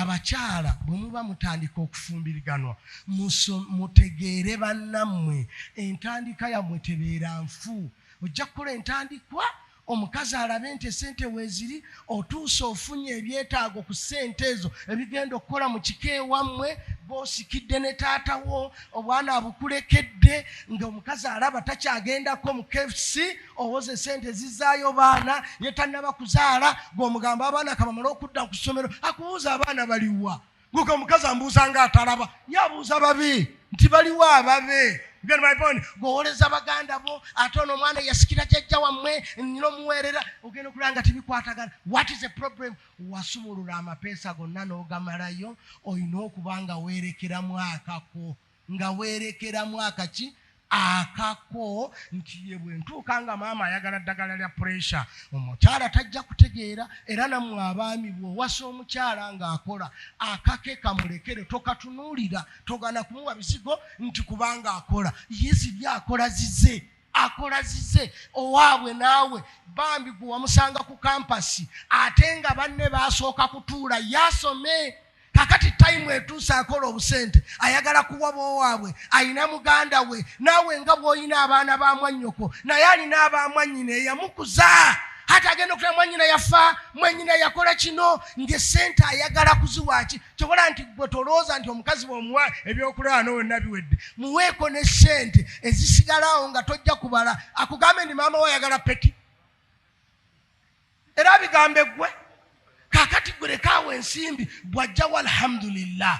abakyala bwe muba mutandika okufumbiriganwa mutegeere bannammwe entandika yammwe tebeera nfu. Ojja kukola entandikwa omukazi alabe nti sente weeziri otuusa ofunye ebyetaago ku ssente ezo ebigenda okukola mu kika ewammwe boosikidde ne taatawo obwana abukulekedde ng'omukazi alaba takyagendako mu KFC owoze sente zizaayo baana ye tannaba kuzaala ng'omugamba abaana kabamala okudda ku ssomero akubuuza abaana baliwa guka omukazi ambuuza ng'atalaba yabuuza babi nti baliwa ababe. You get my point? Gooleza baganda bo ate ono omwana yasikira jjajja wammwe nnina omuweerera ogenda okulanga tibikwatagana. What is the problem? Wasumulula amapeesa gonna n'ogamalayo olina okuba nga weerekeramu akako nga weerekeramu akaki akako nti ye bwe ntuuka nga maama ayagala ddagala lya pressure omukyala tajja kutegeera era nammwe abaami bw'owasa omukyala ng'akola akake kamulekere tokatunuulira togana kumuwa bisigo nti kubanga akola yesi byakola zize owaabwe naawe bambi gwe wamusanga ku kampasi ate nga banne baasooka kutuula yasome. Kakati time etuusa akola obusente ayagala kuwa bowaabwe ayina muganda we naawe nga bw'olina abaana ba mwannyoko naye alina aba mwannyina eyamukuza hata agenda okula mwannyina yafa mwannyina yakola kino ng'essente ayagala kuziwaaki kyobola nti gwe tolowooza nti omukazi bw'omuwa ebyokulaba n'owonna biwedde muweeko ne ssente ezisigalawo nga tojja kubala akugambe ndi maama we ayagala peti era bigambe ggwe. Kakati gwe lekaawo ensimbi bw'ajjawo alhamdulillah.